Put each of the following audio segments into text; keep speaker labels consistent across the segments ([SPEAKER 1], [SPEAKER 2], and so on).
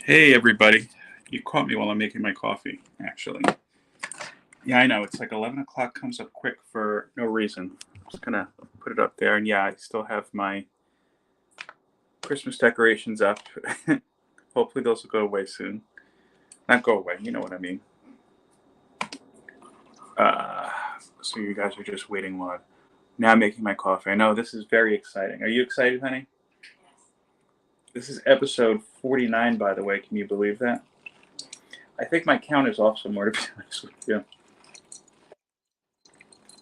[SPEAKER 1] Hey everybody. You caught me while I'm making my coffee, actually. Yeah, I know. It's like 11 o'clock comes up quick for no reason. I'm just gonna put it up there. And yeah, I still have my Christmas decorations up. Hopefully those will go away soon. Not go away, you know what I mean. Uh, so you guys are just waiting while I'm now making my coffee. I know this is very exciting. Are you excited, honey? This is episode 49, by the way. Can you believe that? I think my count is off somewhere, to be honest with you.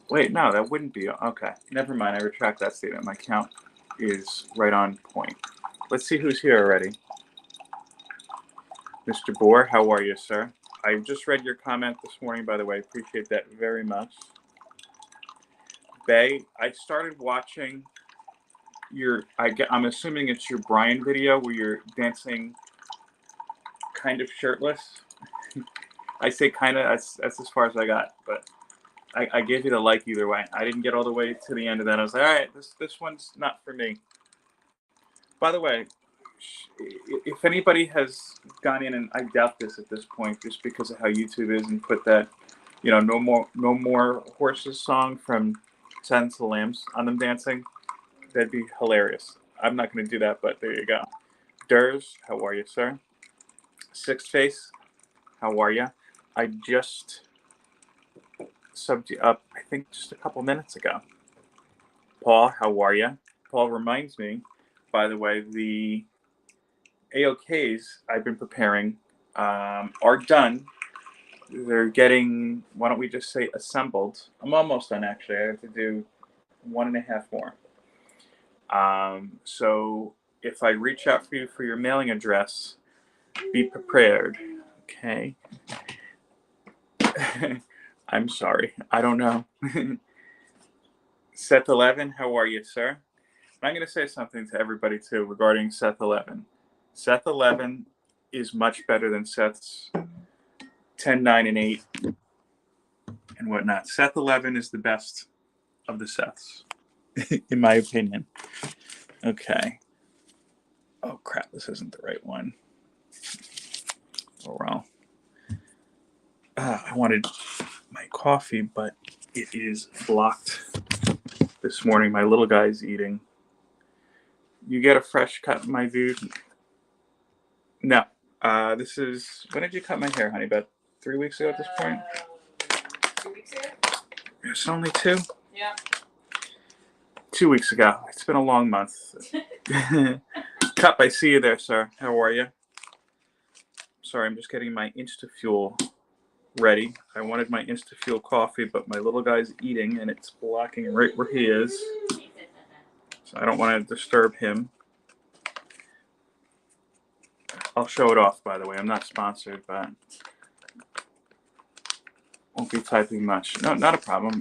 [SPEAKER 1] Wait, no, that wouldn't be. Okay, never mind. I retract that statement. My count is right on point. Let's see who's here already. Mr. Bohr, how are you, sir? I just read your comment this morning, by the way. Appreciate that very much. Bay, I started watching I'm assuming it's your Brian video where you're dancing kind of shirtless. I say kind of, that's as far as I got, but I gave you the like either way. I didn't get all the way to the end of that. I was like, all right, this one's not for me. By the way, if anybody has gone in, and I doubt this at this point, just because of how YouTube is, and put that, no more horses song from Silence of the Lambs on them dancing, that'd be hilarious. I'm not going to do that, but there you go. Durs, how are you, sir? Sixth Face, how are you? I just subbed you up, I think, just a couple minutes ago. Paul, how are you? Paul reminds me, by the way, the AOKs I've been preparing are done. They're getting, why don't we just say assembled? I'm almost done, actually. I have to do 1.5 more. So if I reach out for you for your mailing address, be prepared. Okay. I'm sorry. I don't know. Seth 11, how are you, sir? I'm going to say something to everybody, too, regarding Seth 11. Seth 11 is much better than Seth's 10, 9, and 8 and whatnot. Seth 11 is the best of the Seths, in my opinion. Okay. Oh, crap. This isn't the right one. Oh, well. I wanted my coffee, but it is blocked this morning. My little guy's eating. You get a fresh cut, my dude? No. This is... When did you cut my hair, honey? About 3 weeks ago at this point?
[SPEAKER 2] 2 weeks ago?
[SPEAKER 1] It's only 2?
[SPEAKER 2] Yeah.
[SPEAKER 1] 2 weeks ago. It's been a long month. Cup, I see you there, sir. How are you? Sorry, I'm just getting my InstaFuel ready. I wanted my InstaFuel coffee, but my little guy's eating, and it's blocking right where he is. So I don't want to disturb him. I'll show it off, by the way. I'm not sponsored, but won't be typing much. No, not a problem.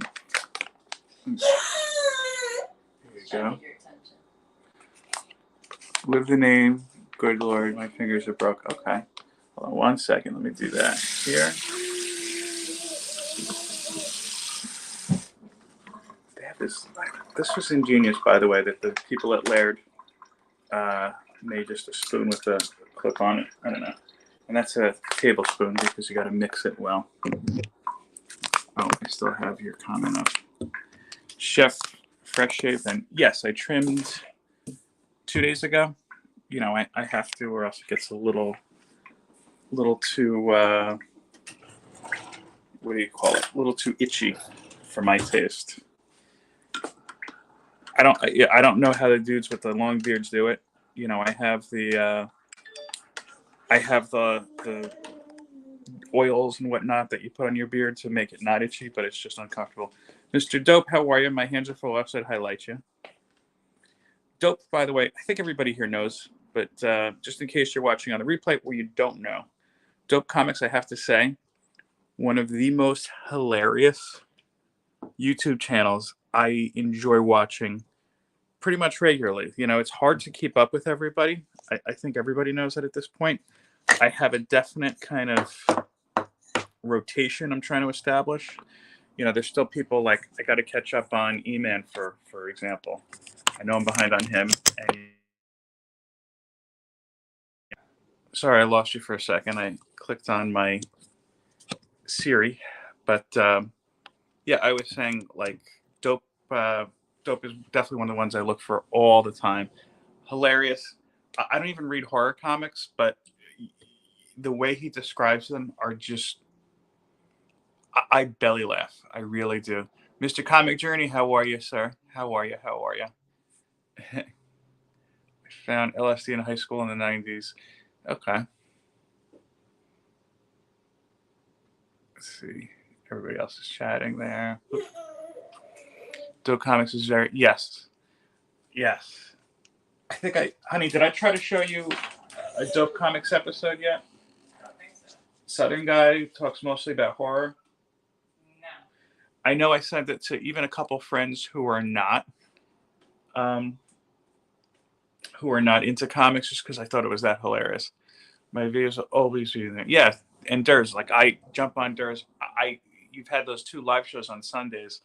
[SPEAKER 1] There you go. Live the name. Good Lord, my fingers are broke. Okay. Hold on 1 second. Let me do that here. They have this. This was ingenious, by the way, that the people at Laird made just a spoon with a clip on it. I don't know. And that's a tablespoon because you got to mix it well. Oh, I still have your comment up. Chef Fresh Shave. And yes, I trimmed 2 days ago. I have to, or else it gets a little too, what do you call it? A little too itchy for my taste. I don't know how the dudes with the long beards do it. I have the oils and whatnot that you put on your beard to make it not itchy, but it's just uncomfortable. Mr. Dope, how are you? My hands are full. Upside highlight you. Dope, by the way, I think everybody here knows, but just in case you're watching on the replay where you don't know, Dope Comics, I have to say, one of the most hilarious YouTube channels I enjoy watching pretty much regularly. It's hard to keep up with everybody. I think everybody knows that at this point. I have a definite kind of rotation I'm trying to establish. There's still people like I got to catch up on E-Man, for example. I know I'm behind on him. And Sorry, I lost you for a second. I clicked on my Siri, but yeah, I was saying like dope. Dope is definitely one of the ones I look for all the time. Hilarious. I don't even read horror comics, but the way he describes them are just I belly laugh. I really do. Mr. Comic Journey, how are you, sir? How are you? How are you? I found LSD in high school in the 90s. Okay. Let's see. Everybody else is chatting there. Dope Comics is very yes. Yes. I think honey, did I try to show you a Dope Comics episode yet?
[SPEAKER 2] I don't think so.
[SPEAKER 1] Southern guy talks mostly about horror.
[SPEAKER 2] No.
[SPEAKER 1] I know I sent it to even a couple friends um, who are not into comics, just because I thought it was that hilarious. My videos are always using it. Yeah, and Durs, like I jump on Durs. You've had those 2 live shows on Sundays.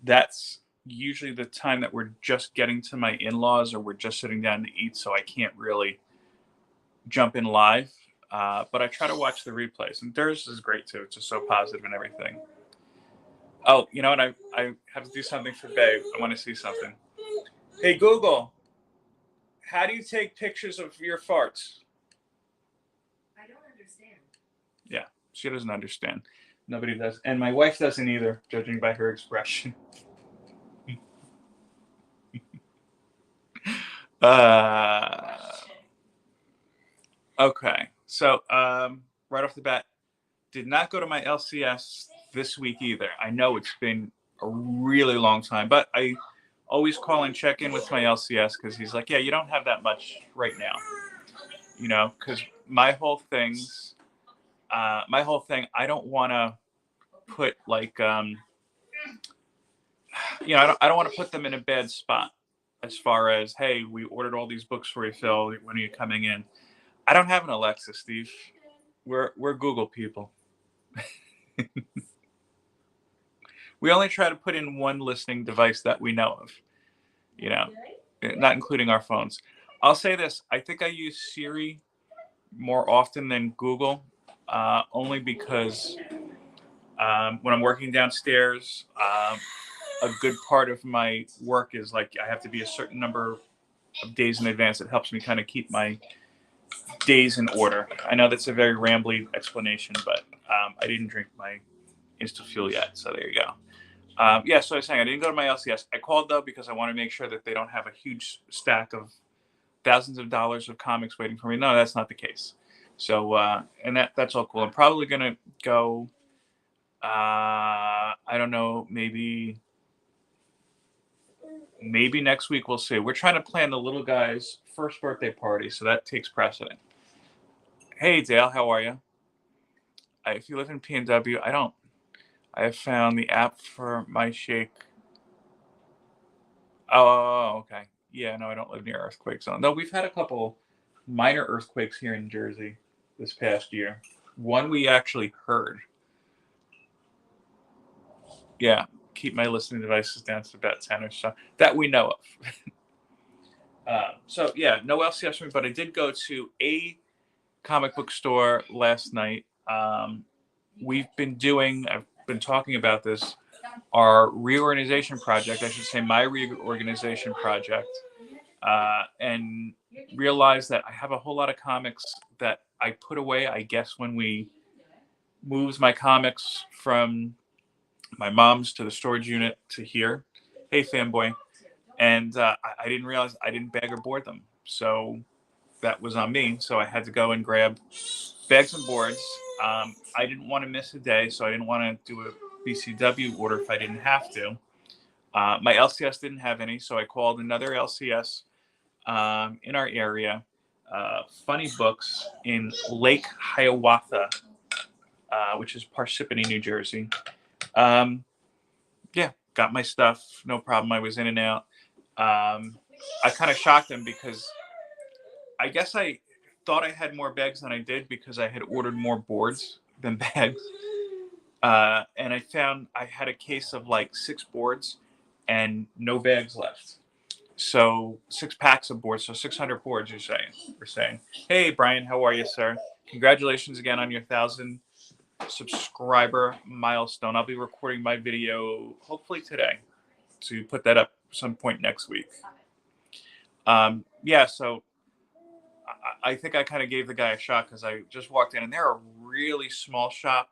[SPEAKER 1] That's usually the time that we're just getting to my in-laws or we're just sitting down to eat, so I can't really jump in live. But I try to watch the replays, and Durs is great too. It's just so positive and everything. Oh, you know what? I have to do something for Babe. I want to see something. Hey Google, how do you take pictures of your farts?
[SPEAKER 2] I don't understand.
[SPEAKER 1] Yeah, she doesn't understand. Nobody does, and my wife doesn't either, judging by her expression. Okay, so right off the bat, did not go to my LCS this week either. I know it's been a really long time, but I always call and check in with my LCS because he's like, yeah, you don't have that much right now, you know, because my whole thing, I don't want to put like, you know, I don't want to put them in a bad spot as far as, hey, we ordered all these books for you, Phil. When are you coming in? I don't have an Alexa, Steve. We're Google people. We only try to put in one listening device that we know of, you know, not including our phones. I'll say this: I think I use Siri more often than Google, only because when I'm working downstairs, a good part of my work is like I have to be a certain number of days in advance. It helps me kind of keep my days in order. I know that's a very rambly explanation, but I didn't drink my Instafuel yet, so there you go. Yeah, so I was saying I didn't go to my LCS. I called though because I want to make sure that they don't have a huge stack of thousands of dollars of comics waiting for me. No, that's not the case. So and that's all cool. I'm probably gonna go. I don't know, maybe next week we'll see. We're trying to plan the little guy's first birthday party, so that takes precedent. Hey Dale, how are you? If you live in PNW, I have found the app for my shake. Oh, okay. Yeah, no, I don't live near earthquake zone. No, we've had a couple minor earthquakes here in Jersey this past year. One we actually heard. Yeah, keep my listening devices down to about 10 or so that we know of. So yeah, no LCS for me, but I did go to a comic book store last night. I've been talking about this, our reorganization project, I should say my reorganization project, and realized that I have a whole lot of comics that I put away, I guess, when we moved my comics from my mom's to the storage unit to here. Hey, fanboy. And I didn't realize I didn't bag or board them. So that was on me. So I had to go and grab bags and boards. I didn't want to miss a day, so I didn't want to do a BCW order if I didn't have to. My LCS didn't have any, so I called another LCS in our area, Funny Books in Lake Hiawatha, which is Parsippany, New Jersey. Yeah, got my stuff, no problem. I was in and out. I kind of shocked them because I guess I thought I had more bags than I did because I had ordered more boards than bags. And I found I had a case of like 6 boards and no bags left. So 6 packs of boards, so 600 boards. We're saying, hey Brian, how are you, sir? Congratulations again on your 1,000 subscriber milestone. I'll be recording my video hopefully today to put that up some point next week. Yeah, so I think I kind of gave the guy a shot because I just walked in and they're a really small shop,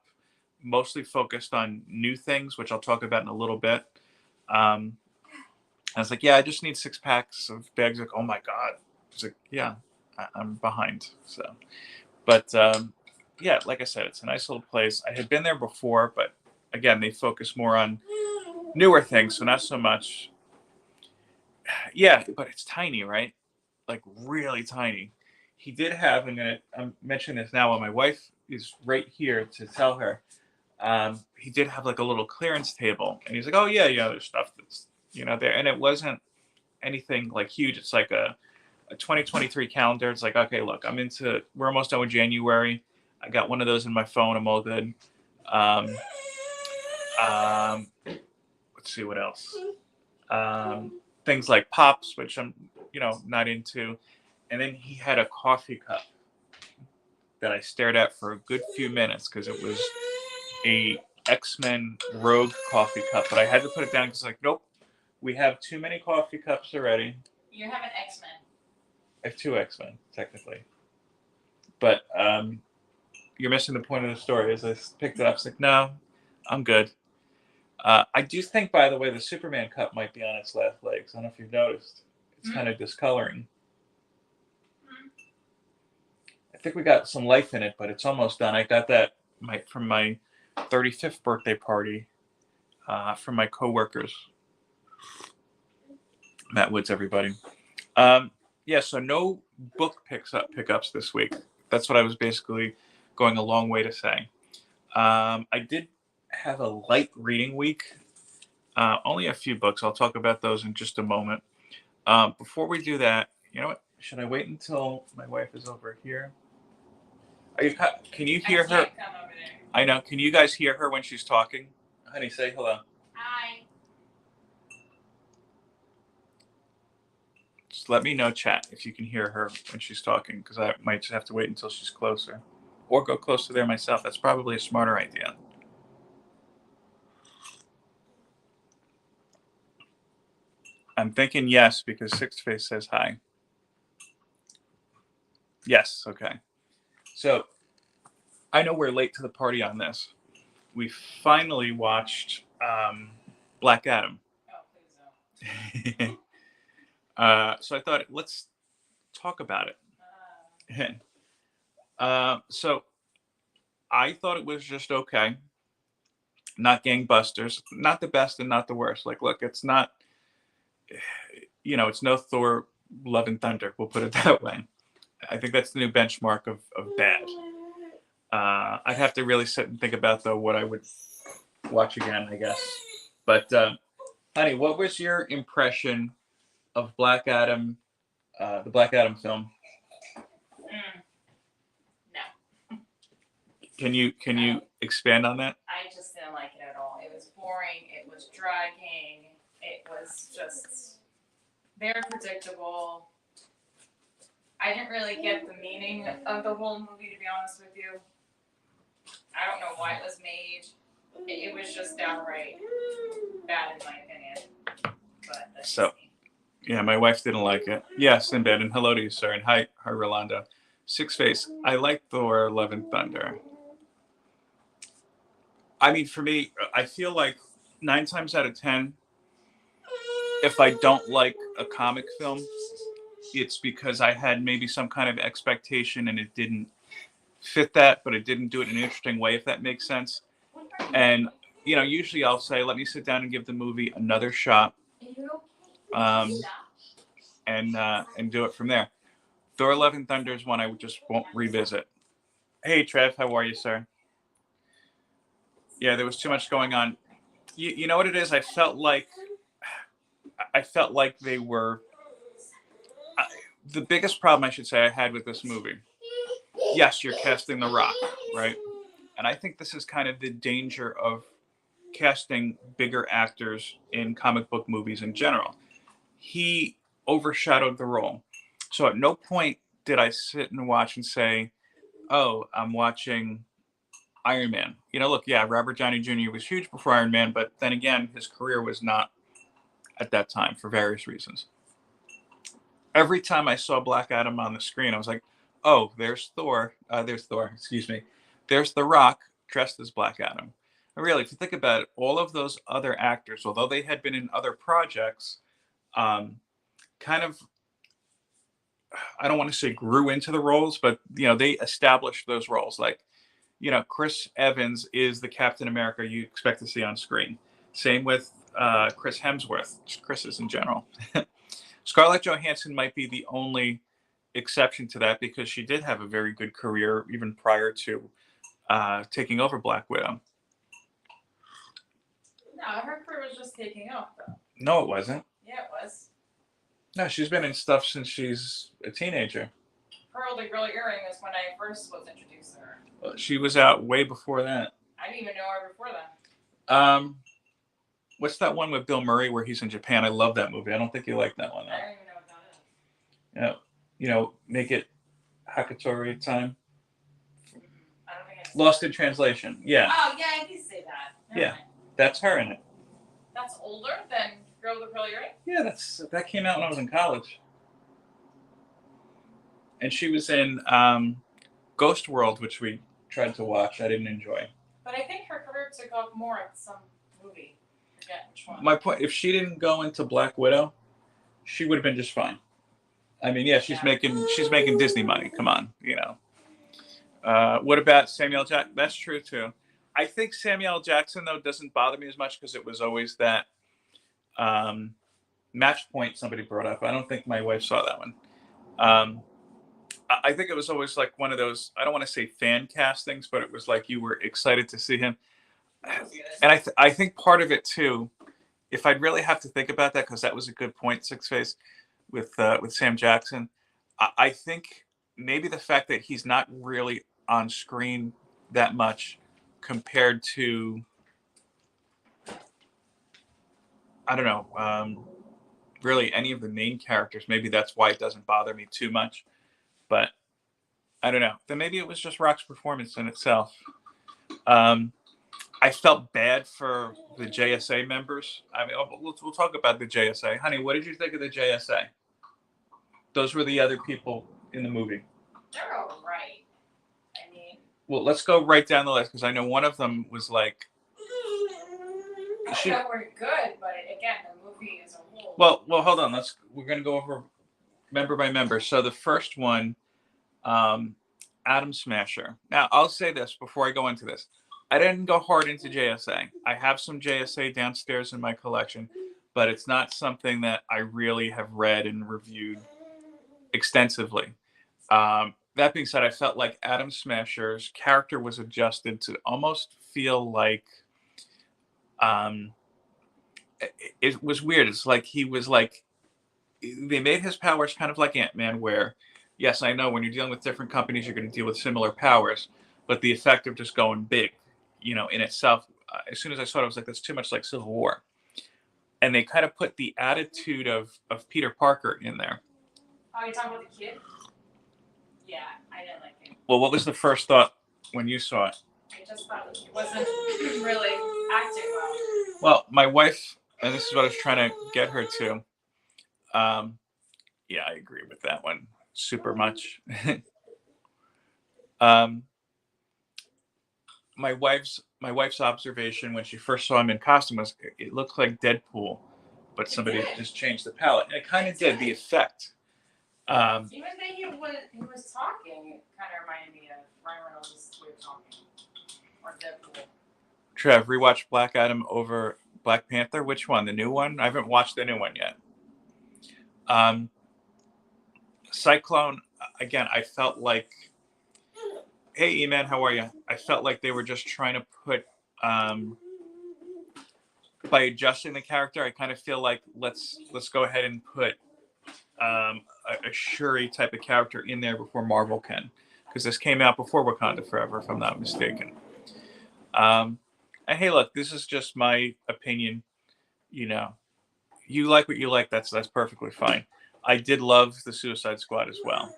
[SPEAKER 1] mostly focused on new things, which I'll talk about in a little bit. I was like, yeah, I just need 6 packs of bags. Like, oh my God. It's like, yeah, I'm behind. So, but yeah, like I said, it's a nice little place. I had been there before, but again, they focus more on newer things. So not so much. Yeah, but it's tiny, right? Like really tiny. He did have, and I'm mentioning this now while my wife is right here to tell her. He did have like a little clearance table, and he's like, "Oh yeah, there's stuff that's there," and it wasn't anything like huge. It's like a 2023 calendar. It's like, okay, look, we're almost done with January. I got one of those in my phone. I'm all good. Um, let's see what else. Things like pops, which I'm not into, and then he had a coffee cup that I stared at for a good few minutes because it was a X-Men Rogue coffee cup, but I had to put it down because like, nope, we have too many coffee cups already.
[SPEAKER 2] You have an X-Men.
[SPEAKER 1] I have 2 X-Men technically, but you're missing the point of the story. As I picked it up, it's like, no, I'm good. I do think, by the way, the Superman cup might be on its last legs. I don't know if you've noticed. It's kind of discoloring. I think we got some life in it, but it's almost done. I got that from my 35th birthday party from my coworkers. Matt Woods, everybody. Yeah, so no book pickups this week. That's what I was basically going a long way to say. I did have a light reading week. Only a few books. I'll talk about those in just a moment. Before we do that, you know what? Should I wait until my wife is over here? Can you hear her?
[SPEAKER 2] Come over there.
[SPEAKER 1] I know. Can you guys hear her when she's talking? Honey, say hello.
[SPEAKER 2] Hi.
[SPEAKER 1] Just let me know, chat, if you can hear her when she's talking, because I might just have to wait until she's closer. Or go closer there myself. That's probably a smarter idea. I'm thinking yes, because Sixth Face says hi. Yes, okay. So, I know we're late to the party on this. We finally watched Black Adam.
[SPEAKER 2] Oh, please don't.
[SPEAKER 1] So I thought, let's talk about it. So I thought it was just okay. Not gangbusters. Not the best and not the worst. Like, look, it's not, it's no Thor Love and Thunder. We'll put it that way. I think that's the new benchmark of bad. I'd have to really sit and think about, though, what I would watch again, I guess. But, honey, what was your impression of Black Adam, the Black Adam film?
[SPEAKER 2] No.
[SPEAKER 1] Can you expand on that?
[SPEAKER 2] I just didn't like it at all. It was boring. It was dragging. It was just very predictable. I didn't really get the meaning of the whole movie, to be honest with you. I don't know why it was made. It was just downright bad, in my opinion. But that's
[SPEAKER 1] So, yeah, my wife didn't like it. Yes, in bed. And hello to you, sir. And hi, Rolando. Six Face. I like Thor: Love and Thunder. I mean, for me, I feel like 9 times out of 10, if I don't like a comic film, it's because I had maybe some kind of expectation and it didn't fit that, but it didn't do it in an interesting way, if that makes sense. And, usually I'll say, let me sit down and give the movie another shot, and do it from there. Thor: Love and Thunder is one I just won't revisit. Hey, Trev, how are you, sir? Yeah, there was too much going on. You know what it is? I felt like they were the biggest problem, I should say, I had with this movie. Yes, you're casting The Rock, right? And I think this is kind of the danger of casting bigger actors in comic book movies in general. He overshadowed the role. So at no point did I sit and watch and say, "Oh, I'm watching Iron Man." Look, yeah, Robert Downey Jr. was huge before Iron Man, but then again, his career was not at that time for various reasons. Every time I saw Black Adam on the screen, I was like, "Oh, there's Thor. There's Thor. Excuse me. There's The Rock dressed as Black Adam." And really, if you think about it, all of those other actors, although they had been in other projects, um, kind of, I don't want to say grew into the roles, but they established those roles. Like, Chris Evans is the Captain America you expect to see on screen. Same with Chris Hemsworth, just Chris's in general. Scarlett Johansson might be the only exception to that because she did have a very good career even prior to taking over Black Widow.
[SPEAKER 2] No, her career was just taking off, though.
[SPEAKER 1] No, it wasn't.
[SPEAKER 2] Yeah, it was.
[SPEAKER 1] No, she's been in stuff since she's a teenager.
[SPEAKER 2] Pearl the Girl Earring is when I first was introduced to her.
[SPEAKER 1] Well, she was out way before that.
[SPEAKER 2] I didn't even know her before then.
[SPEAKER 1] What's that one with Bill Murray where he's in Japan? I love that movie. I don't think you like that one, though.
[SPEAKER 2] I don't even know what that is.
[SPEAKER 1] Yeah, make it Hakatori time.
[SPEAKER 2] I don't think
[SPEAKER 1] Lost in Translation. Yeah.
[SPEAKER 2] Oh, yeah, I did say that.
[SPEAKER 1] Yeah. That's her in it.
[SPEAKER 2] That's older than Girl with the Pearl Earring?
[SPEAKER 1] Yeah, that came out when I was in college. And she was in Ghost World, which we tried to watch. I didn't enjoy.
[SPEAKER 2] But I think her career took off more at some movie. I forget which one.
[SPEAKER 1] My point, if she didn't go into Black Widow, she would have been just fine. I mean, yeah, she's making Disney money. Come on, What about Samuel Jackson? That's true too. I think Samuel Jackson though doesn't bother me as much because it was always that match point somebody brought up. I don't think my wife saw that one. I think it was always like one of those, I don't want to say fan castings, but it was like you were excited to see him. And I think part of it too, if I'd really have to think about that, because that was a good point, Six Face, with Sam Jackson. I think maybe the fact that he's not really on screen that much compared to, I don't know, really any of the main characters. Maybe that's why it doesn't bother me too much. But I don't know. Then maybe it was just Rock's performance in itself. I felt bad for the JSA members. I mean, we'll talk about the JSA. Honey, what did you think of the JSA? Those were the other people in the movie.
[SPEAKER 2] They're all right. I mean...
[SPEAKER 1] Well, let's go right down the list, because I know one of them was like...
[SPEAKER 2] I know we're good, but again, the movie is a whole...
[SPEAKER 1] Well, hold on. We're going to go over member by member. So the first one, Atom Smasher. Now, I'll say this before I go into this. I didn't go hard into JSA. I have some JSA downstairs in my collection, but it's not something that I really have read and reviewed extensively. That being said, I felt like Atom Smasher's character was adjusted to almost feel like it was weird. It's like he was like, they made his powers kind of like Ant-Man, where, yes, I know when you're dealing with different companies, you're going to deal with similar powers, but the effect of just going big, in itself, as soon as I saw it, I was like, that's too much like Civil War. And they kind of put the attitude of Peter Parker in there.
[SPEAKER 2] Oh, you're talking about the kid? Yeah, I didn't like it.
[SPEAKER 1] Well, what was the first thought when you saw it?
[SPEAKER 2] I just thought he wasn't really acting well.
[SPEAKER 1] Well, my wife, and this is what I was trying to get her to, yeah, I agree with that one super much. My wife's observation when she first saw him in costume was it looked like Deadpool, but somebody just changed the palette. And it kind of did, the effect.
[SPEAKER 2] Even the way he was talking kind of reminded me of Ryan Reynolds' way of talking. Or Deadpool.
[SPEAKER 1] Trev, rewatch Black Adam over Black Panther. Which one? The new one? I haven't watched the new one yet. Cyclone, again, I felt like, hey, E-Man, how are you? I felt like they were just trying to put, by adjusting the character, I kind of feel like let's go ahead and put a Shuri type of character in there before Marvel can, because this came out before Wakanda Forever, if I'm not mistaken. And hey, look, this is just my opinion. You like what you like. That's perfectly fine. I did love the Suicide Squad as well.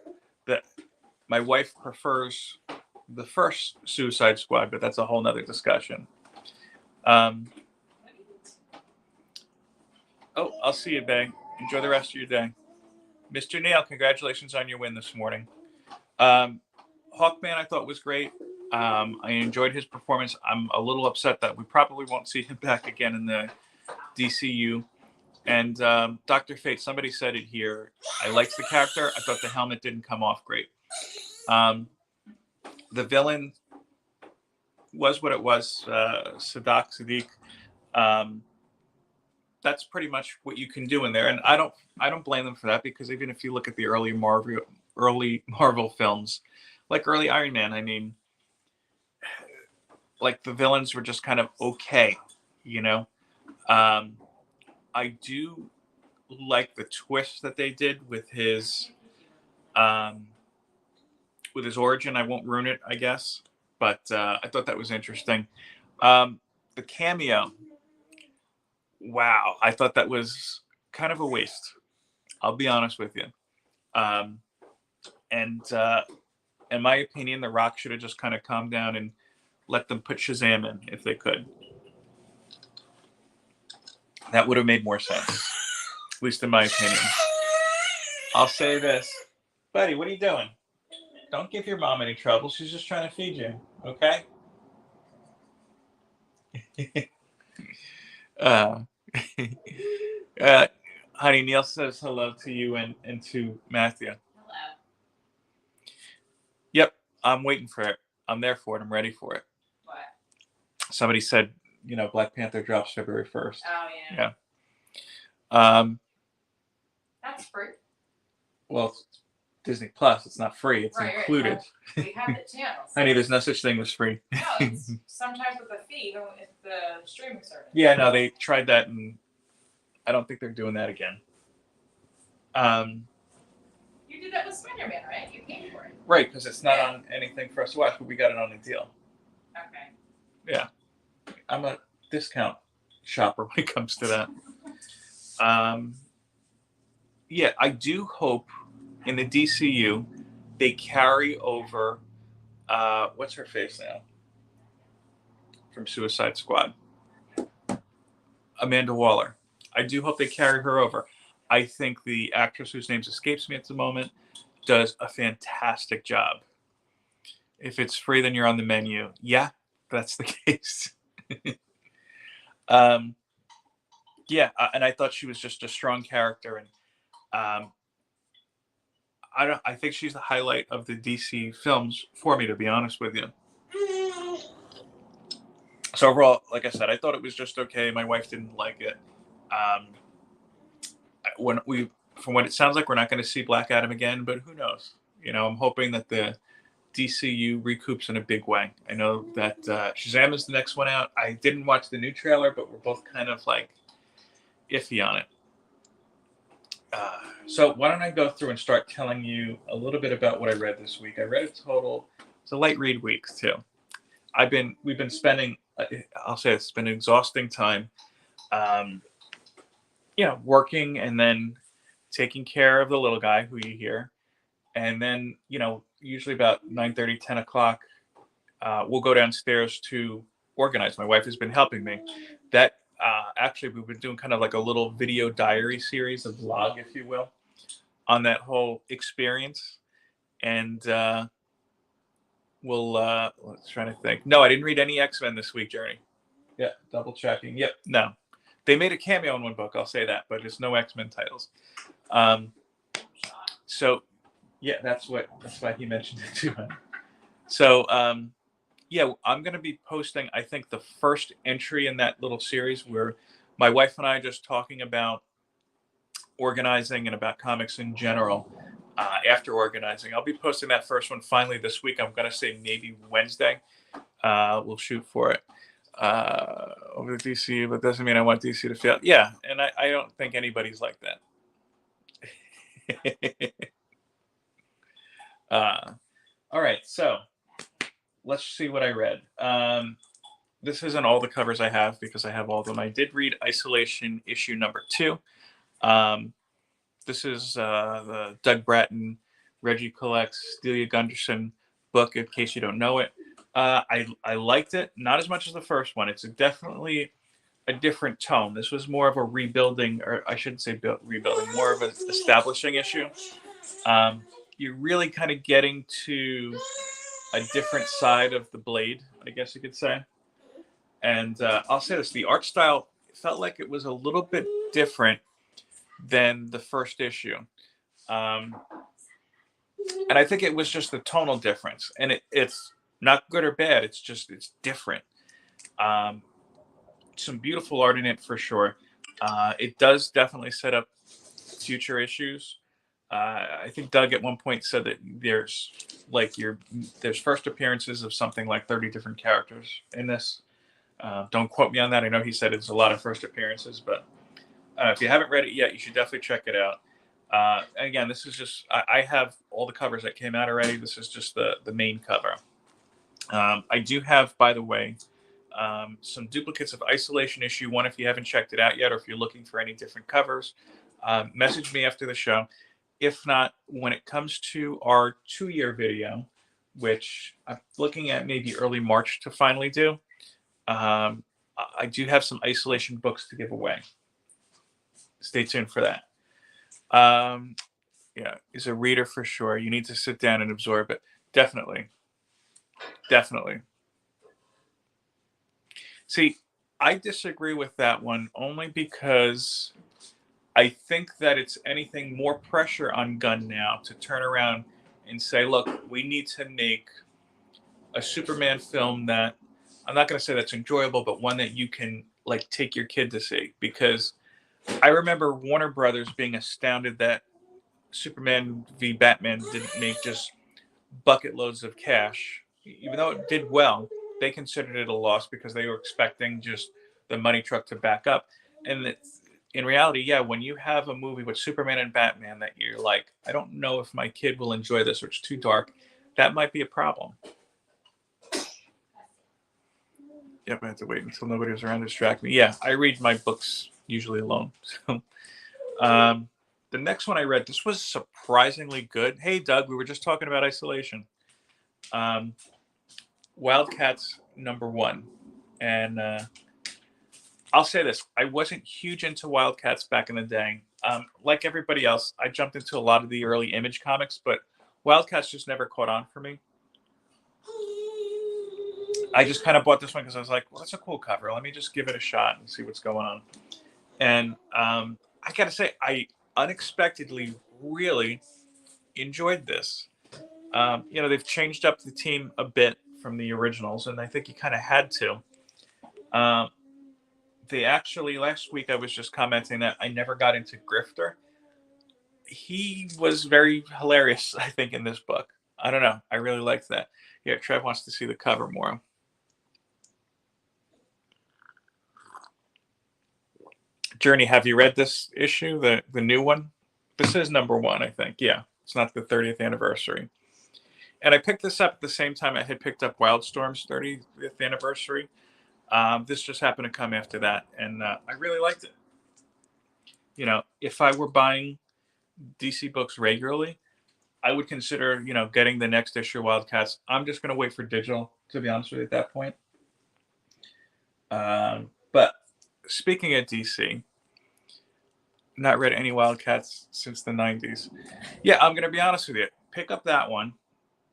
[SPEAKER 1] That my wife prefers the first Suicide Squad, but that's a whole nother discussion. Oh, I'll see you, Bay. Enjoy the rest of your day. Mr. Neal, congratulations on your win this morning. Hawkman, I thought was great. I enjoyed his performance. I'm a little upset that we probably won't see him back again in the DCU. And Dr. Fate, somebody said it here. I liked the character. I thought the helmet didn't come off great. The villain was what it was, Sadak Sadiq. That's pretty much what you can do in there, and I don't blame them for that, because even if you look at the early Marvel films, like early Iron Man, I mean, like the villains were just kind of okay, you know. I do like the twist that they did with his origin. I won't ruin it, I guess, but I thought that was interesting. The cameo. Wow, I thought that was kind of a waste. I'll be honest with you. And in my opinion, The Rock should have just kind of calmed down and let them put Shazam in if they could. That would have made more sense, at least in my opinion. I'll say this. Buddy, what are you doing? Don't give your mom any trouble. She's just trying to feed you, okay? Honey, Neil says hello to you and to Matthew.
[SPEAKER 2] Hello.
[SPEAKER 1] Yep, I'm waiting for it. I'm there for it. I'm ready for it.
[SPEAKER 2] What?
[SPEAKER 1] Somebody said, Black Panther drops February 1st.
[SPEAKER 2] Oh, yeah.
[SPEAKER 1] Yeah.
[SPEAKER 2] That's free.
[SPEAKER 1] Well, it's Disney Plus. It's not free. It's included.
[SPEAKER 2] Right. We have the channels.
[SPEAKER 1] Honey, there's no such thing as free.
[SPEAKER 2] No, it's sometimes with a fee, even with the streaming service.
[SPEAKER 1] Yeah, no, they tried that, and I don't think they're doing that again.
[SPEAKER 2] You did that with Spider-Man, right? You paid for it.
[SPEAKER 1] Right, because it's not on anything for us to watch, but we got it on a deal.
[SPEAKER 2] Okay.
[SPEAKER 1] Yeah. I'm a discount shopper when it comes to that. Yeah, I do hope in the DCU they carry over what's her face now from Suicide Squad, Amanda Waller. I do hope they carry her over. I think the actress whose name escapes me at the moment does a fantastic job. If it's free, then you're on the menu. Yeah, that's the case. Yeah, and I thought she was just a strong character, and I think she's the highlight of the DC films for me, to be honest with you. So overall, like I said, I thought it was just okay. My wife didn't like it. From what it sounds like, we're not going to see Black Adam again, but who knows? I'm hoping that the DCU recoups in a big way. I know that Shazam is the next one out. I didn't watch the new trailer, but we're both kind of like iffy on it. So why don't I go through and start telling you a little bit about what I read this week. I read a total. It's a light read week too. We've been spending. I'll say it's been an exhausting time. Working and then taking care of the little guy who you hear, and then usually about 9:30, 10 o'clock, we'll go downstairs to organize. My wife has been helping me. That actually, we've been doing kind of like a little video diary series, a vlog, if you will, on that whole experience. And let's try to think. No, I didn't read any X-Men this week, Journey. Yeah, double checking. Yep, no. They made a cameo in one book, I'll say that, but there's no X-Men titles. So, yeah, that's why he mentioned it too. So, yeah, I'm going to be posting, I think, the first entry in that little series where my wife and I are just talking about organizing and about comics in general after organizing. I'll be posting that first one finally this week. I'm going to say maybe Wednesday. We'll shoot for it over the DC, but doesn't mean I want DC to fail. Yeah, and I don't think anybody's like that. All right, so let's see what I read. This isn't all the covers I have because I have all of them. I did read Isolation issue number 2. This is the Doug Bratton, Reggie collects Delia Gunderson book. In case you don't know it, I liked it, not as much as the first one. It's definitely a different tone. This was more of a rebuilding, or I shouldn't say rebuilding, more of an establishing issue. You're really kind of getting to a different side of the Blade, I guess you could say. And I'll say this: the art style felt like it was a little bit different than the first issue. Um, and I think it was just the tonal difference, and it's not good or bad. It's different. Um, some beautiful art in it for sure. It does definitely set up future issues. I think Doug at one point said that there's first appearances of something like 30 different characters in this. Don't quote me on that. I know he said it's a lot of first appearances, but if you haven't read it yet, you should definitely check it out. Again, this is just I have all the covers that came out already. This is just the main cover. I do have, by the way, some duplicates of Isolation issue 1 if you haven't checked it out yet, or if you're looking for any different covers. Message me after the show. If not, when it comes to our 2-year video, which I'm looking at maybe early March to finally do, I do have some Isolation books to give away. Stay tuned for that. Yeah, he's a reader for sure. You need to sit down and absorb it. Definitely. See, I disagree with that one only because I think that it's anything more pressure on Gunn now to turn around and say, look, we need to make a Superman film that I'm not going to say that's enjoyable, but one that you can like take your kid to see. Because I remember Warner Brothers being astounded that Superman v Batman didn't make just bucket loads of cash. Even though it did well, they considered it a loss because they were expecting just the money truck to back up. And in reality, yeah, when you have a movie with Superman and Batman that you're like, I don't know if my kid will enjoy this or it's too dark, that might be a problem. Yep, I have to wait until nobody was around to distract me. Yeah, I read my books usually alone. So, the next one I read, this was surprisingly good. Hey, Doug, we were just talking about Isolation. Wildcats #1. And I'll say this. I wasn't huge into Wildcats back in the day. Like everybody else, I jumped into a lot of the early Image comics, but Wildcats just never caught on for me. I just kind of bought this one because I was like, well, that's a cool cover. Let me just give it a shot and see what's going on. And I got to say, I unexpectedly really enjoyed this. They've changed up the team a bit from the originals, and I think you kind of had to. They actually, last week I was just commenting that I never got into Grifter. He was very hilarious, I think, in this book. I don't know. I really liked that. Yeah, Trev wants to see the cover more. Journey, have you read this issue, the new one? This is #1, I think. Yeah, it's not the 30th anniversary. And I picked this up at the same time I had picked up Wildstorm's 30th anniversary. This just happened to come after that, and I really liked it. If I were buying DC books regularly, I would consider, getting the next issue of Wildcats. I'm just going to wait for digital, to be honest with you, at that point. But speaking of DC, not read any Wildcats since the 90s. Yeah, I'm going to be honest with you. Pick up that one,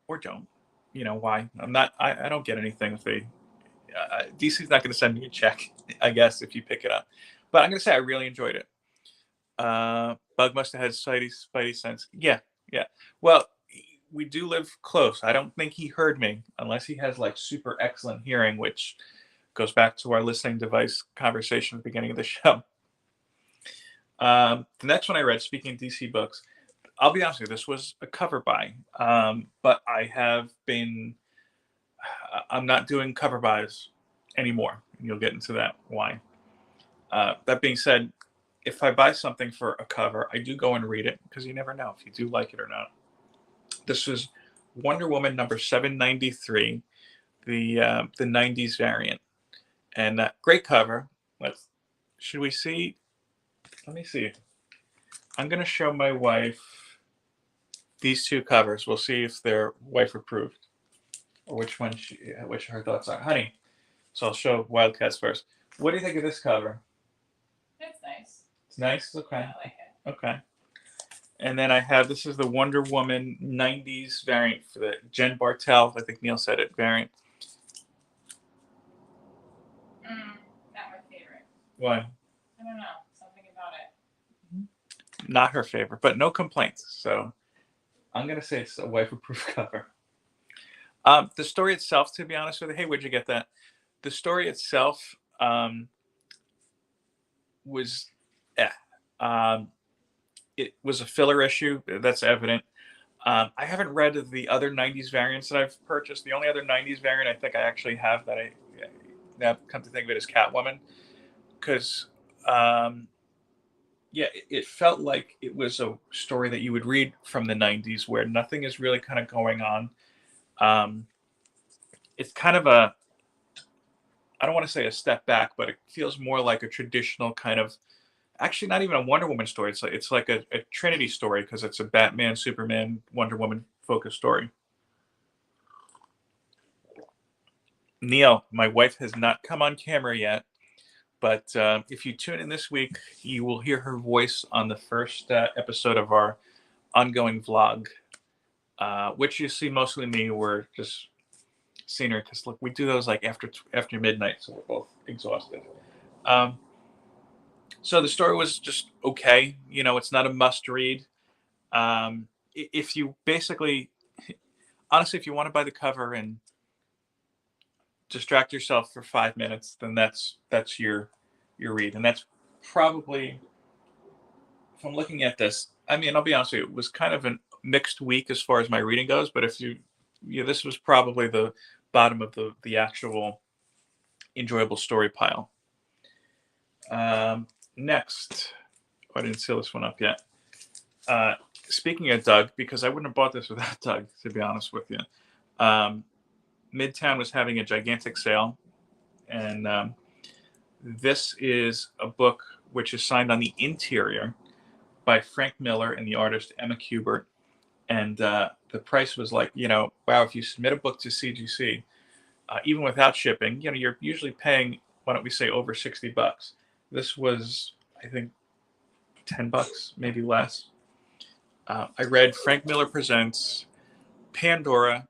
[SPEAKER 1] or don't. Why? I don't get anything if they. DC's not going to send me a check, I guess, if you pick it up. But I'm going to say I really enjoyed it. Bug must have had spidey sense. Yeah. Well, we do live close. I don't think he heard me unless he has like super excellent hearing, which goes back to our listening device conversation at the beginning of the show. The next one I read, speaking of DC books, I'll be honest with you, this was a cover buy. But I'm not doing cover buys anymore. And you'll get into that why. That being said, if I buy something for a cover, I do go and read it because you never know if you do like it or not. This was Wonder Woman #793, the 90s variant. And great cover. Should we see? Let me see. I'm going to show my wife these two covers. We'll see if they're wife approved or which her thoughts are. Honey, so I'll show Wildcats first. What do you think of this cover?
[SPEAKER 2] It's nice.
[SPEAKER 1] It's nice? Okay.
[SPEAKER 2] I like it.
[SPEAKER 1] Okay. And then I have, this is the Wonder Woman 90s variant for the Jen Bartel, I think Neil said it, variant.
[SPEAKER 2] Not my favorite.
[SPEAKER 1] Why?
[SPEAKER 2] I don't know. Something about it.
[SPEAKER 1] Not her favorite, but no complaints. So I'm going to say it's a wife-approved cover. The story itself, to be honest with you, hey, where'd you get that? The story itself was, it was a filler issue. That's evident. I haven't read the other 90s variants that I've purchased. The only other 90s variant I think I actually have that I now come to think of it is Catwoman. Because, it felt like it was a story that you would read from the 90s where nothing is really kind of going on. It's kind of a, I don't want to say a step back, but it feels more like a traditional kind of, actually not even a Wonder Woman story. It's like a Trinity story because it's a Batman, Superman, Wonder Woman focused story. Neil, my wife has not come on camera yet, but if you tune in this week, you will hear her voice on the first episode of our ongoing vlog, which you see mostly me. We're just seeing her because look, we do those like after midnight, so we're both exhausted. So the story was just okay. You know, it's not a must read. If you basically, honestly, if you want to buy the cover and distract yourself for 5 minutes, then that's your read. And that's probably, if I'm looking at this, I mean, I'll be honest with you, it was kind of a mixed week as far as my reading goes. But if this was probably the bottom of the actual enjoyable story pile. Next, I didn't seal this one up yet. Speaking of Doug, because I wouldn't have bought this without Doug, to be honest with you. Midtown was having a gigantic sale, and this is a book which is signed on the interior by Frank Miller and the artist Emma Kubert. And the price was like, wow, if you submit a book to CGC, even without shipping, you're usually paying, why don't we say, over $60. This was, I think, $10, maybe less. I read Frank Miller Presents Pandora,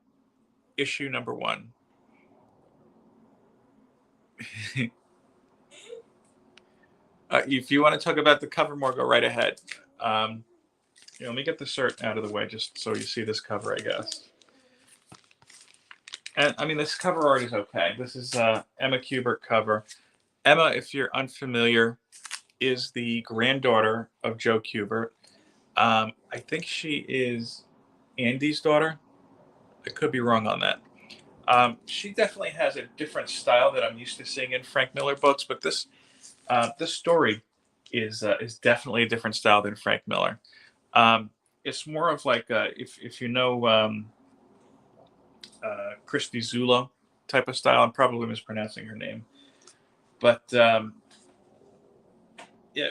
[SPEAKER 1] issue number 1. If you want to talk about the cover more, go right ahead. Let me get the cert out of the way just so you see this cover, I guess. And I mean, this cover art is okay. This is Emma Kubert cover. Emma, if you're unfamiliar, is the granddaughter of Joe Kubert. I think she is Andy's daughter. I could be wrong on that. She definitely has a different style that I'm used to seeing in Frank Miller books, but this story is definitely a different style than Frank Miller. It's more of like if you know Christy Zulo type of style. I'm probably mispronouncing her name, but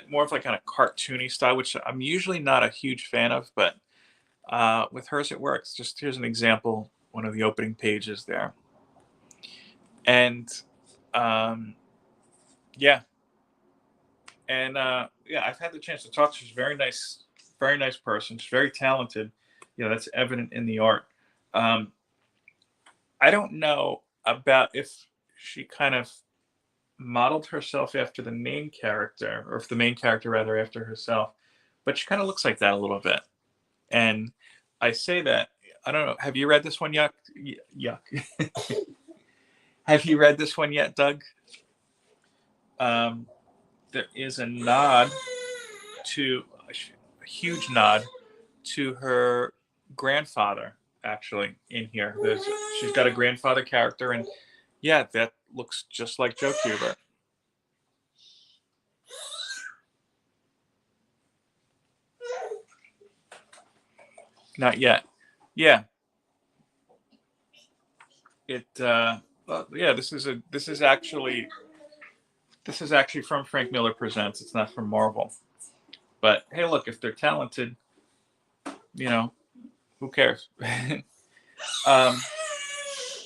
[SPEAKER 1] more of like kind of cartoony style, which I'm usually not a huge fan of, but with hers it works. Just here's an example, one of the opening pages there, and I've had the chance to talk to her. She's a very nice person. She's very talented. That's evident in the art. I don't know about if she kind of modeled herself after the main character, or if the main character rather after herself, but she kind of looks like that a little bit. And I say that, I don't know, have you read this one yet? Yuck. Have you read this one yet, Doug? There is a huge nod to her grandfather, actually, in here. She's got a grandfather character, and that looks just like Joe Kubert. Not yet. Yeah. This is actually from Frank Miller Presents. It's not from Marvel. But hey, look, if they're talented, who cares? um,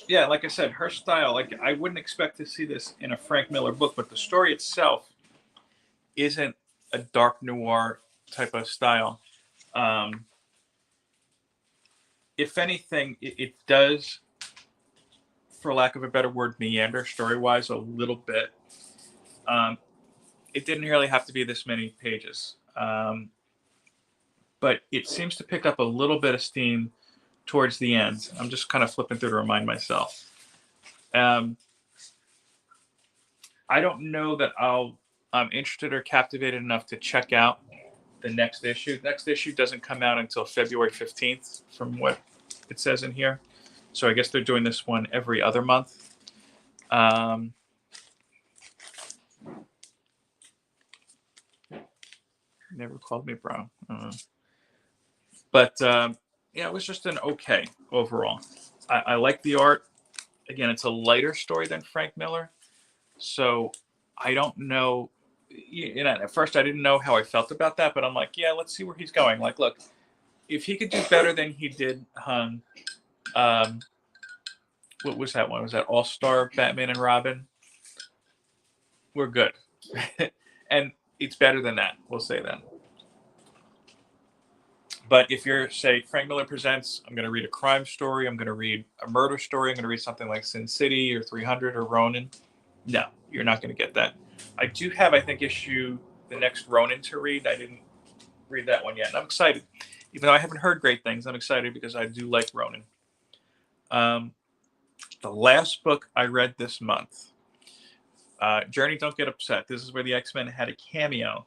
[SPEAKER 1] yeah, like I said, her style, like I wouldn't expect to see this in a Frank Miller book, but the story itself isn't a dark noir type of style. Um, if anything, it does, for lack of a better word, meander story wise a little bit. Um, it didn't really have to be this many pages, but it seems to pick up a little bit of steam towards the end. I'm just kind of flipping through to remind myself. I don't know that I'm interested or captivated enough to check out the next issue. The next issue doesn't come out until February 15th, from what it says in here. So I guess they're doing this one every other month. Never called me bro. But yeah, it was just an okay overall. I like the art. Again, it's a lighter story than Frank Miller. So I don't know. At first I didn't know how I felt about that, but I'm like, yeah, let's see where he's going. Like, look, if he could do better than he did Hung, what was that one? Was that All Star Batman and Robin? We're good. And it's better than that. We'll say that. But if you're, say, Frank Miller Presents, I'm going to read a crime story, I'm going to read a murder story, I'm going to read something like Sin City or 300 or Ronin. No, you're not going to get that. I do have, I think, the next Ronin to read. I didn't read that one yet, and I'm excited. Even though I haven't heard great things, I'm excited because I do like Ronin. The last book I read this month, Journey, Don't Get Upset. This is where the X-Men had a cameo,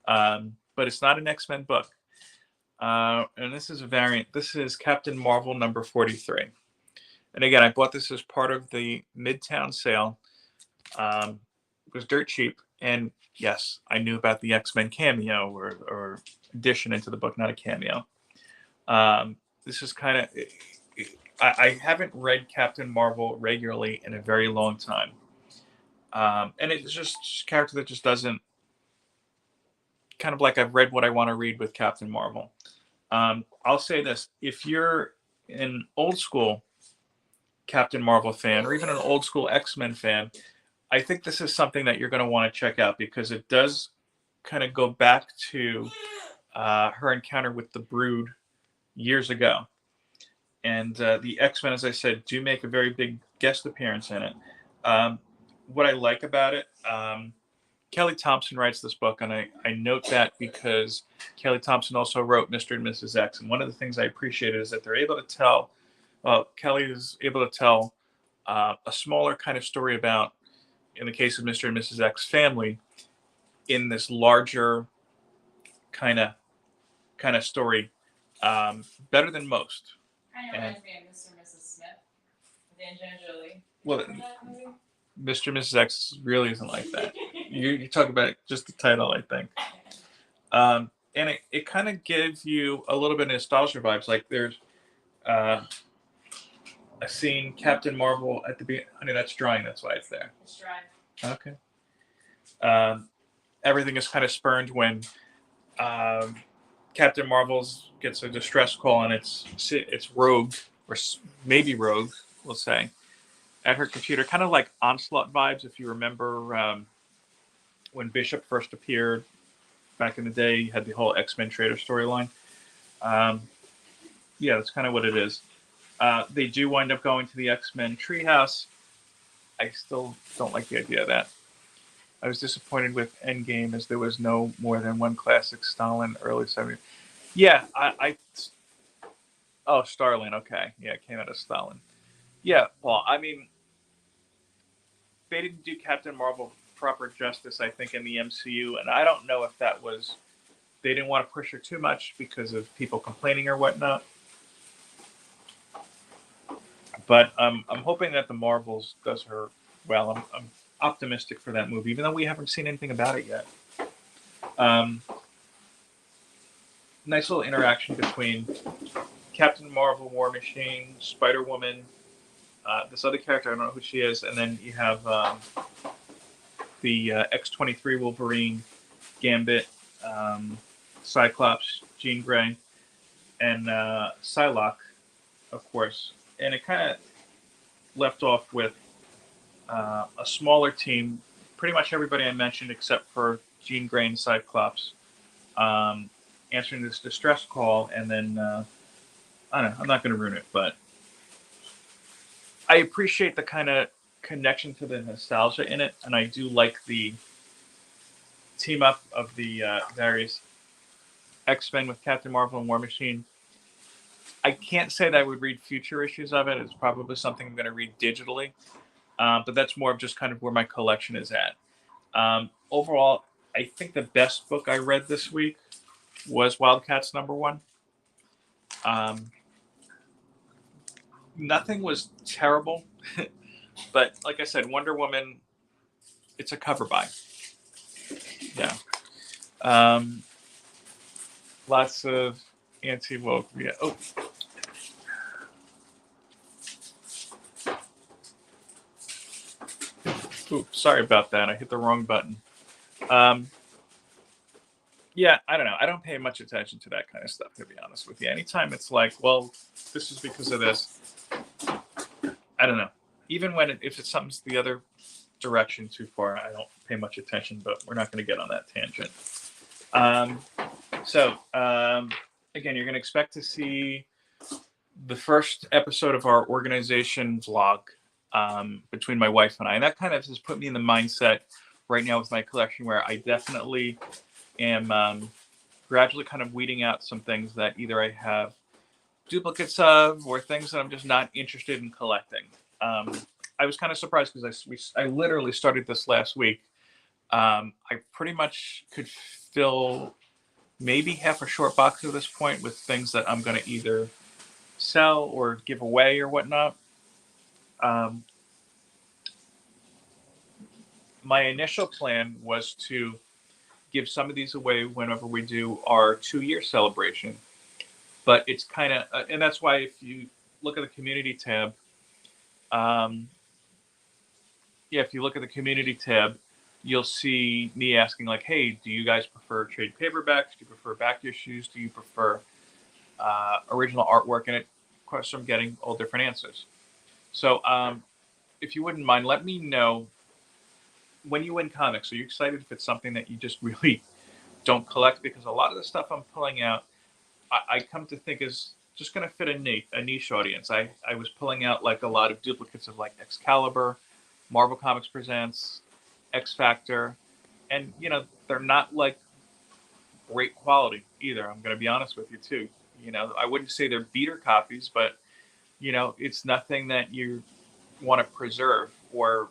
[SPEAKER 1] but it's not an X-Men book. And this is a variant. This is Captain Marvel number 43. And again, I bought this as part of the Midtown sale. It was dirt cheap. And yes, I knew about the X-Men cameo or addition into the book, not a cameo. This is kind of... I haven't read Captain Marvel regularly in a very long time. And it's just a character that just doesn't... Kind of like I've read what I want to read with Captain Marvel. I'll say this. If you're an old school Captain Marvel fan or even an old school X-Men fan, I think this is something that you're going to want to check out because it does kind of go back to her encounter with the Brood years ago. And the X-Men, as I said, do make a very big guest appearance in it. What I like about it, Kelly Thompson writes this book, and I note that because Kelly Thompson also wrote Mr. and Mrs. X. And one of the things I appreciated is that they're able to tell, Kelly is able to tell a smaller kind of story about, in the case of Mr. and Mrs. X family, in this larger kind of story, better than most.
[SPEAKER 2] Kind of reminds me of Mr. and Mrs. Smith with Angelina Jolie.
[SPEAKER 1] Well, Mr. and Mrs. X really isn't like that. You talk about just the title, I think. And it kind of gives you a little bit of nostalgia vibes. Like there's a scene, Captain Marvel at the beginning. Honey, that's drying. That's why it's there.
[SPEAKER 2] It's dry.
[SPEAKER 1] Okay. Everything is kind of spurned when Captain Marvel gets a distress call, and it's Rogue, or maybe Rogue, we'll say, at her computer. Kind of like Onslaught vibes, if you remember when Bishop first appeared back in the day. You had the whole X-Men Trader storyline. Yeah, that's kind of what it is. They do wind up going to the X-Men treehouse. I still don't like the idea of that. I was disappointed with Endgame as there was no more than one classic Stalin early 70s. Yeah, oh, Starlin, okay. Yeah, it came out of Stalin. Yeah, well, I mean, they didn't do Captain Marvel proper justice, I think, in the MCU, and I don't know if that was they didn't want to push her too much because of people complaining or whatnot. But I'm hoping that the Marvels does her well. I'm optimistic for that movie, even though we haven't seen anything about it yet. Nice little interaction between Captain Marvel, War Machine, Spider-Woman, this other character, I don't know who she is, and then you have the X-23 Wolverine, Gambit, Cyclops, Jean Grey, and Psylocke, of course. And it kind of left off with a smaller team. Pretty much everybody I mentioned, except for Jean Grey and Cyclops, answering this distress call. And then, I don't know, I'm not going to ruin it, but I appreciate the kind of connection to the nostalgia in it. And I do like the team up of the various X-Men with Captain Marvel and War Machine. I can't say that I would read future issues of it. It's probably something I'm going to read digitally. But that's more of just kind of where my collection is at. Overall, I think the best book I read this week was Wildcats #1. Nothing was terrible, but like I said, Wonder Woman, it's a cover buy. Yeah. Lots of anti-woke. Yeah. Oh. Oops, sorry about that. I hit the wrong button. Yeah, I don't know. I don't pay much attention to that kind of stuff, to be honest with you. Anytime it's like, well, this is because of this, I don't know. Even when if it's something's the other direction too far, I don't pay much attention, but we're not going to get on that tangent. Again, you're going to expect to see the first episode of our organization vlog between my wife and I. And that kind of has put me in the mindset right now with my collection where I definitely am gradually kind of weeding out some things that either I have duplicates of or things that I'm just not interested in collecting. I was kind of surprised because I literally started this last week. I pretty much could fill maybe half a short box at this point with things that I'm going to either sell or give away or whatnot. My initial plan was to give some of these away whenever we do our 2-year celebration. But it's kind of, and that's why if you look at the community tab, if you look at the community tab, you'll see me asking like, hey, do you guys prefer trade paperbacks? Do you prefer back issues? Do you prefer original artwork? And of course, I'm getting all different answers. So if you wouldn't mind, let me know when you win comics. Are you excited if it's something that you just really don't collect? Because a lot of the stuff I'm pulling out, I come to think is just going to fit a niche audience. I was pulling out like a lot of duplicates of like Excalibur, Marvel Comics Presents, X Factor, and they're not like great quality either. I'm going to be honest with you too. I wouldn't say they're beater copies, but it's nothing that you want to preserve or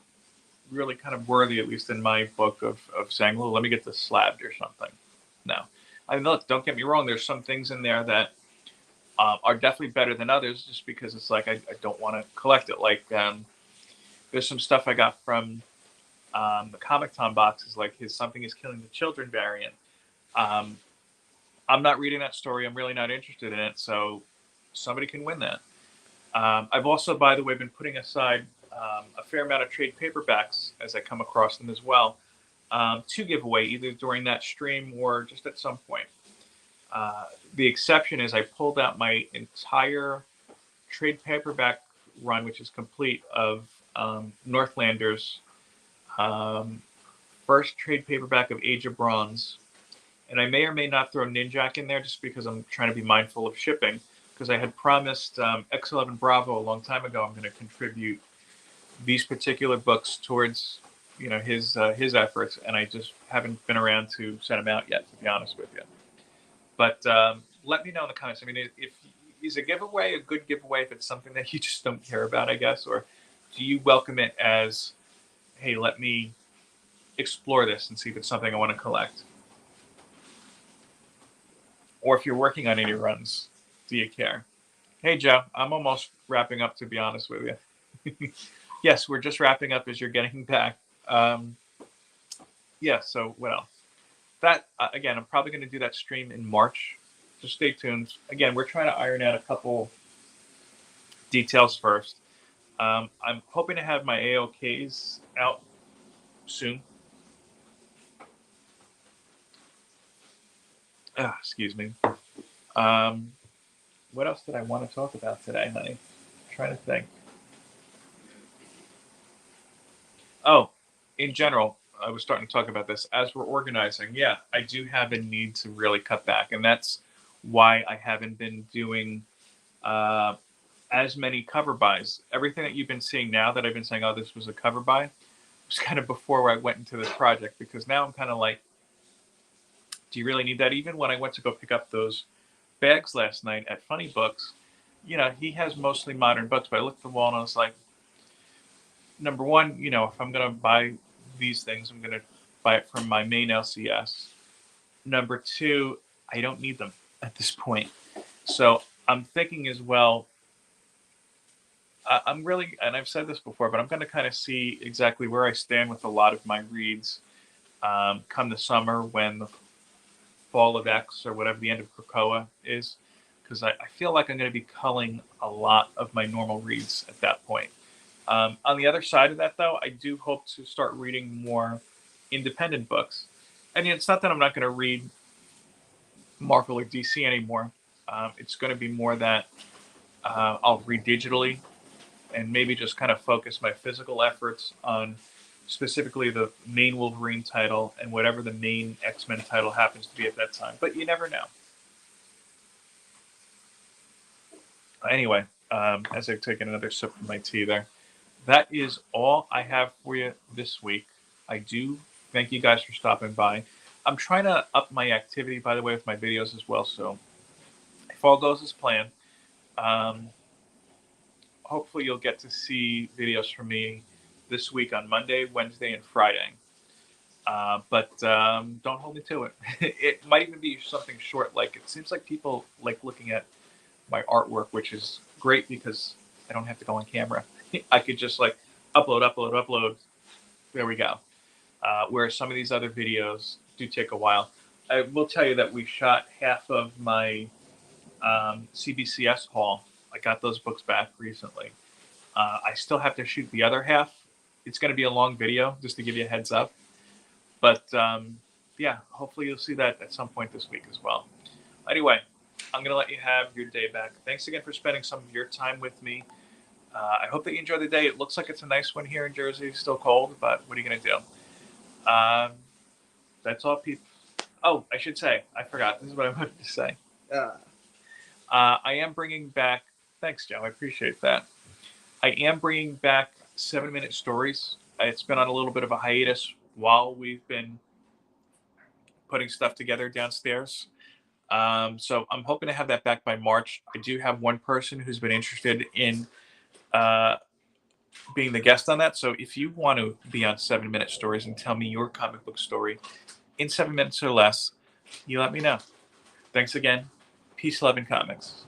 [SPEAKER 1] really kind of worthy, at least in my book, of saying, well, let me get this slabbed or something. No. I mean, look, don't get me wrong. There's some things in there that are definitely better than others just because it's like I don't want to collect it. Like there's some stuff I got from the Comic Tom boxes, like his Something is Killing the Children variant. I'm not reading that story. I'm really not interested in it. So somebody can win that. I've also, by the way, been putting aside a fair amount of trade paperbacks as I come across them as well to give away either during that stream or just at some point. The exception is I pulled out my entire trade paperback run, which is complete, of Northlanders' first trade paperback of Age of Bronze. And I may or may not throw Ninjak in there just because I'm trying to be mindful of shipping. Because I had promised X11 Bravo a long time ago I'm going to contribute these particular books towards his efforts, and I just haven't been around to send them out yet, to be honest with you. But let me know in the comments. I mean, if is a giveaway a good giveaway if it's something that you just don't care about, I guess, or do you welcome it as, hey, let me explore this and see if it's something I want to collect? Or if you're working on any runs, do you care? Hey, Joe, I'm almost wrapping up, to be honest with you. Yes, we're just wrapping up as you're getting back. So what else? That, again, I'm probably going to do that stream in March. So stay tuned. Again, we're trying to iron out a couple details first. I'm hoping to have my AOKs out soon. Excuse me. What else did I want to talk about today, honey? I'm trying to think. Oh, in general, I was starting to talk about this as we're organizing. Yeah, I do have a need to really cut back, and that's why I haven't been doing as many cover buys. Everything that you've been seeing now that I've been saying, oh, this was a cover buy, was kind of before I went into this project, because now I'm kind of like, do you really need that? Even when I went to go pick up those bags last night at Funny Books, he has mostly modern books, but I looked at the wall and I was like, number one, if I'm going to buy these things, I'm going to buy it from my main LCS. Number two, I don't need them at this point. So I'm thinking as well, I'm really, and I've said this before, but I'm going to kind of see exactly where I stand with a lot of my reads come the summer when the fall of X or whatever the end of Krakoa is, because I feel like I'm going to be culling a lot of my normal reads at that point. On the other side of that, though, I do hope to start reading more independent books. And it's not that I'm not going to read Marvel or DC anymore. It's going to be more that I'll read digitally and maybe just kind of focus my physical efforts on specifically the main Wolverine title and whatever the main X-Men title happens to be at that time. But you never know. Anyway, as I've taken another sip of my tea there, that is all I have for you this week. I do thank you guys for stopping by. I'm trying to up my activity, by the way, with my videos as well. So if all goes as planned, hopefully you'll get to see videos from me this week on Monday, Wednesday, and Friday. But don't hold me to it. It might even be something short. Like, it seems like people like looking at my artwork, which is great because I don't have to go on camera. I could just like upload. There we go. Whereas some of these other videos do take a while. I will tell you that we shot half of my CBCS haul. I got those books back recently. I still have to shoot the other half. It's going to be a long video, just to give you a heads up. But yeah, hopefully you'll see that at some point this week as well. Anyway, I'm going to let you have your day back. Thanks again for spending some of your time with me. I hope that you enjoy the day. It looks like it's a nice one here in Jersey. It's still cold, but what are you going to do? That's all, people. Oh, I should say, I forgot. This is what I wanted to say. I am bringing back, thanks, Joe. I appreciate that. I am bringing back 7-minute stories. It's been on a little bit of a hiatus while we've been putting stuff together downstairs. So I'm hoping to have that back by March. I do have one person who's been interested in being the guest on that. So if you want to be on 7-minute stories and tell me your comic book story in 7 minutes or less, you let me know. Thanks again. Peace, love, and comics.